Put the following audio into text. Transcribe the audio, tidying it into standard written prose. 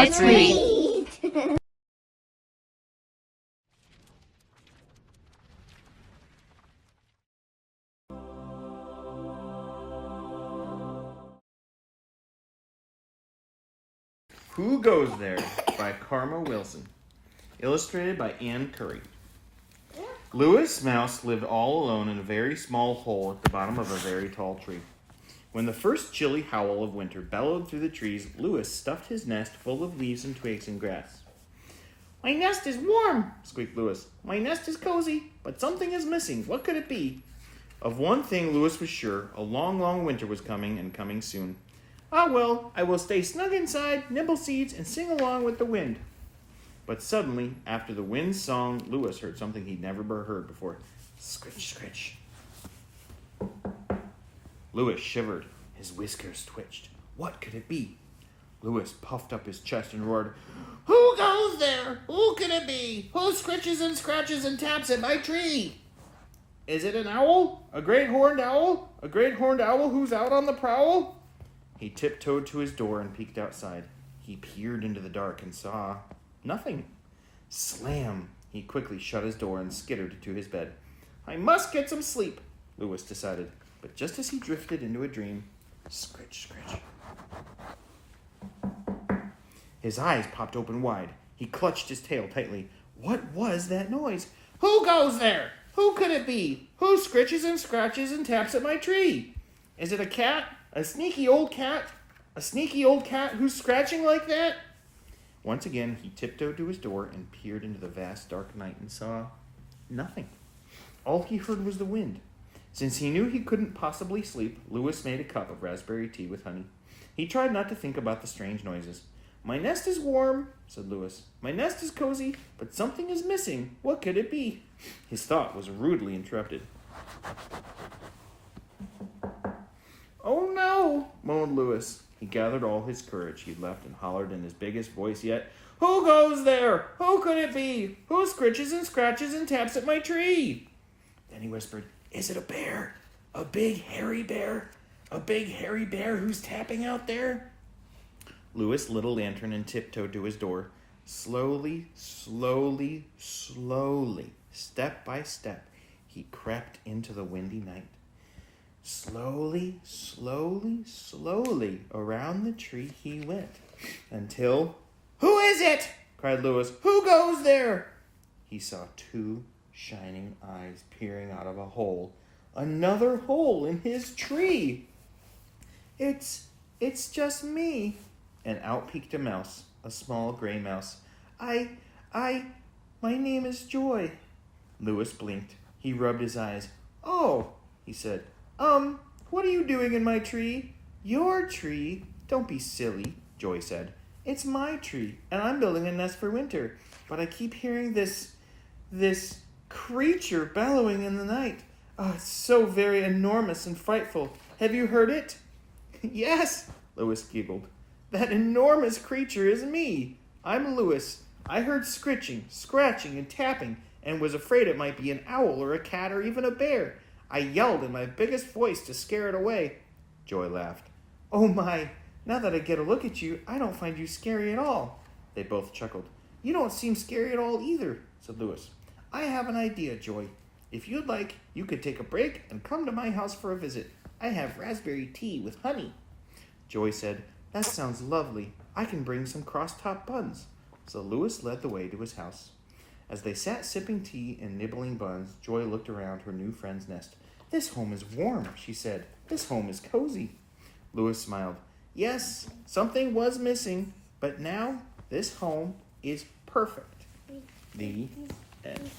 Let's read. Who Goes There by Karma Wilson. Illustrated by Ann Curry. Lewis Mouse lived all alone in a very small hole at the bottom of a very tall tree. When the first chilly howl of winter bellowed through the trees, Lewis stuffed his nest full of leaves and twigs and grass. "My nest is warm," squeaked Lewis. "My nest is cozy, but something is missing. What could it be?" Of one thing Lewis was sure: a long, long winter was coming, and coming soon. "Ah, well, I will stay snug inside, nibble seeds, and sing along with the wind." But suddenly, after the wind's song, Lewis heard something he'd never heard before. Scritch, scritch. Lewis shivered. His whiskers twitched. What could it be? Lewis puffed up his chest and roared, "Who goes there? Who can it be? Who scritches and scratches and taps at my tree? Is it an owl? A great horned owl? A great horned owl who's out on the prowl?" He tiptoed to his door and peeked outside. He peered into the dark and saw nothing. Slam! He quickly shut his door and skittered to his bed. "I must get some sleep," Lewis decided. But just as he drifted into a dream, scritch, scritch. His eyes popped open wide. He clutched his tail tightly. What was that noise? Who goes there? Who could it be? Who scritches and scratches and taps at my tree? Is it a cat? A sneaky old cat? A sneaky old cat who's scratching like that? Once again, he tiptoed to his door and peered into the vast dark night and saw nothing. All he heard was the wind. Since he knew he couldn't possibly sleep, Lewis made a cup of raspberry tea with honey. He tried not to think about the strange noises. "My nest is warm," said Lewis. "My nest is cozy, but something is missing. What could it be?" His thought was rudely interrupted. "Oh no," moaned Lewis. He gathered all his courage he'd left and hollered in his biggest voice yet, "Who goes there? Who could it be? Who scritches and scratches and taps at my tree?" Then he whispered, "Is it a bear? A big hairy bear? A big hairy bear who's tapping out there?" Lewis lit a lantern and tiptoed to his door. Slowly, slowly, slowly, step by step, he crept into the windy night. Slowly, slowly, slowly around the tree he went, until... "Who is it?" cried Lewis. "Who goes there?" He saw two shining eyes peering out of a hole. Another hole in his tree. It's just me." And out peeked a mouse, a small gray mouse. My name is Joy." Lewis blinked. He rubbed his eyes. "Oh," he said. What are you doing in my tree?" "Your tree? Don't be silly," Joy said. "It's my tree, and I'm building a nest for winter. But I keep hearing this creature bellowing in the night. Oh, it's so very enormous and frightful. Have you heard it?" "Yes," Lewis giggled. "That enormous creature is me. I'm Lewis. I heard scritching, scratching, and tapping, and was afraid it might be an owl or a cat or even a bear. I yelled in my biggest voice to scare it away." Joy laughed. "Oh my, now that I get a look at you, I don't find you scary at all." They both chuckled. "You don't seem scary at all either," said Lewis. "I have an idea, Joy. If you'd like, you could take a break and come to my house for a visit. I have raspberry tea with honey." Joy said, "That sounds lovely. I can bring some cross-top buns." So Lewis led the way to his house. As they sat sipping tea and nibbling buns, Joy looked around her new friend's nest. "This home is warm," she said. "This home is cozy." Lewis smiled. "Yes, something was missing, but now this home is perfect." The end.